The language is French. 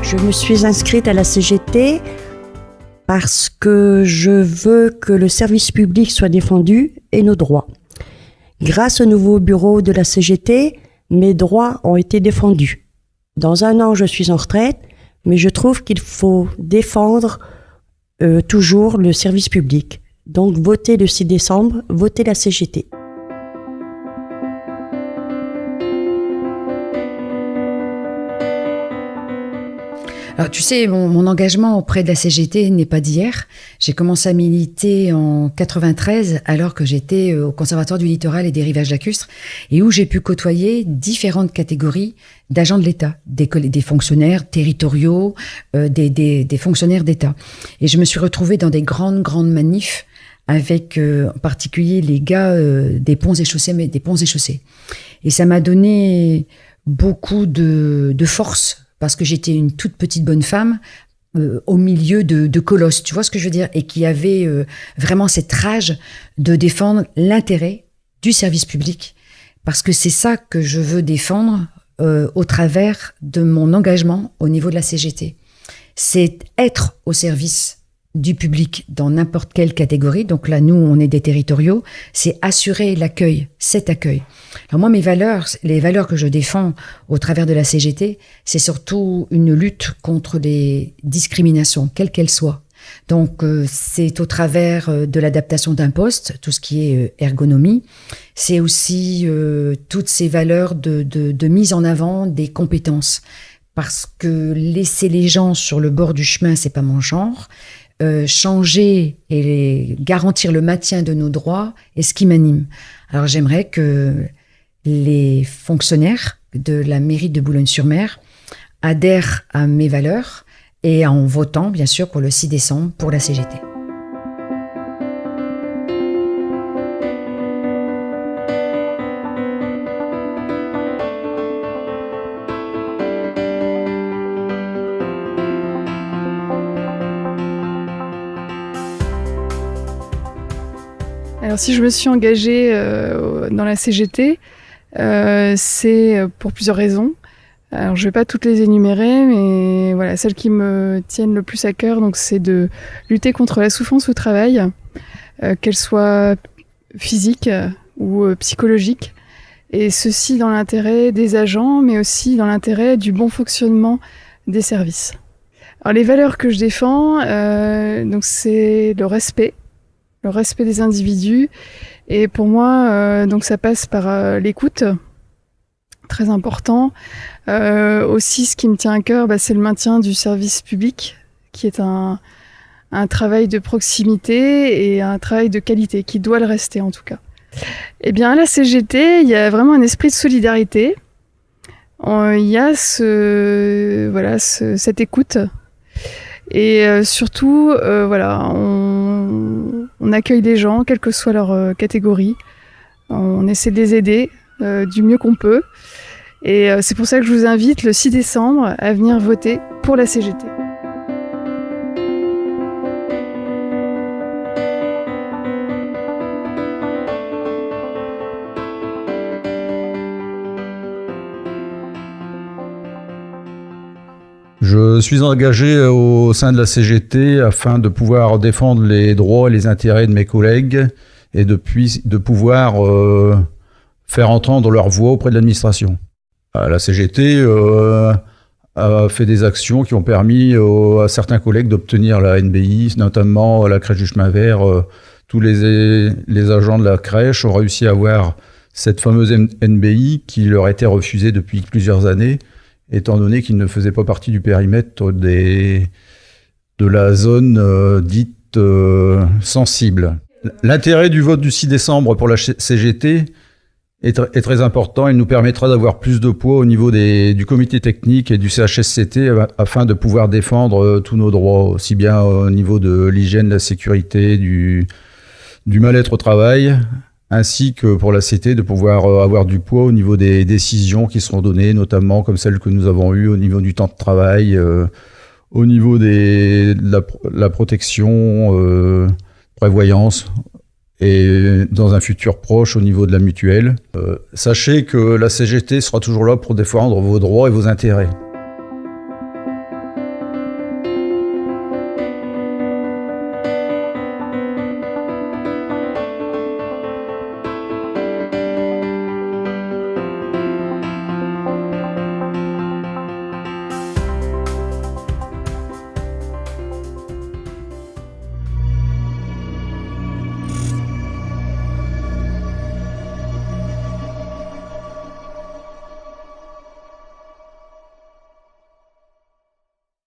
Je me suis inscrite à la CGT parce que je veux que le service public soit défendu et nos droits. Grâce au nouveau bureau de la CGT, mes droits ont été défendus. Dans 1 an, je suis en retraite, mais je trouve qu'il faut défendre toujours le service public. Donc, votez le 6 décembre, votez la CGT. Alors, tu sais, mon engagement auprès de la CGT n'est pas d'hier. J'ai commencé à militer en 93, alors que j'étais au Conservatoire du littoral et des rivages lacustres, et où j'ai pu côtoyer différentes catégories d'agents de l'État, des fonctionnaires territoriaux, des fonctionnaires d'État. Et je me suis retrouvée dans des grandes manifs avec en particulier les gars des ponts et chaussées. Et ça m'a donné beaucoup de force, parce que j'étais une toute petite bonne femme au milieu de colosses, tu vois ce que je veux dire, et qui avait vraiment cette rage de défendre l'intérêt du service public, parce que c'est ça que je veux défendre au travers de mon engagement au niveau de la CGT. C'est être au service du public dans n'importe quelle catégorie. Donc là, nous, on est des territoriaux. C'est assurer l'accueil, cet accueil. Alors moi, les valeurs que je défends au travers de la CGT, c'est surtout une lutte contre les discriminations, quelles qu'elles soient. Donc, c'est au travers de l'adaptation d'un poste, tout ce qui est ergonomie. C'est aussi toutes ces valeurs de mise en avant des compétences. Parce que laisser les gens sur le bord du chemin, c'est pas mon genre. Changer et garantir le maintien de nos droits est ce qui m'anime. Alors j'aimerais que les fonctionnaires de la mairie de Boulogne-sur-Mer adhèrent à mes valeurs et en votant bien sûr pour le 6 décembre pour la CGT. Alors si je me suis engagée dans la CGT, c'est pour plusieurs raisons. Alors je ne vais pas toutes les énumérer, mais voilà, celles qui me tiennent le plus à cœur, donc c'est de lutter contre la souffrance au travail, qu'elle soit physique ou psychologique, et ceci dans l'intérêt des agents, mais aussi dans l'intérêt du bon fonctionnement des services. Alors les valeurs que je défends, donc c'est le respect des individus, et pour moi donc ça passe par l'écoute, très important. Aussi ce qui me tient à cœur, c'est le maintien du service public, qui est un travail de proximité et un travail de qualité, qui doit le rester en tout cas. Eh bien à la CGT, il y a vraiment un esprit de solidarité, il y a cette écoute. Et surtout, on accueille les gens, quelle que soit leur catégorie. On essaie de les aider du mieux qu'on peut. Et c'est pour ça que je vous invite le 6 décembre à venir voter pour la CGT. Je suis engagé au sein de la CGT afin de pouvoir défendre les droits et les intérêts de mes collègues et de pouvoir faire entendre leur voix auprès de l'administration. La CGT a fait des actions qui ont permis à certains collègues d'obtenir la NBI, notamment à la crèche du chemin vert. Tous les agents de la crèche ont réussi à avoir cette fameuse NBI qui leur était refusée depuis plusieurs années, étant donné qu'ils ne faisaient pas partie du périmètre de la zone dite sensible. L'intérêt du vote du 6 décembre pour la CGT est très important. Il nous permettra d'avoir plus de poids au niveau du comité technique et du CHSCT afin de pouvoir défendre tous nos droits, aussi bien au niveau de l'hygiène, de la sécurité, du mal-être au travail, ainsi que pour la CT de pouvoir avoir du poids au niveau des décisions qui seront données, notamment comme celles que nous avons eues au niveau du temps de travail, au niveau de la protection, prévoyance, et dans un futur proche au niveau de la mutuelle. Sachez que la CGT sera toujours là pour défendre vos droits et vos intérêts.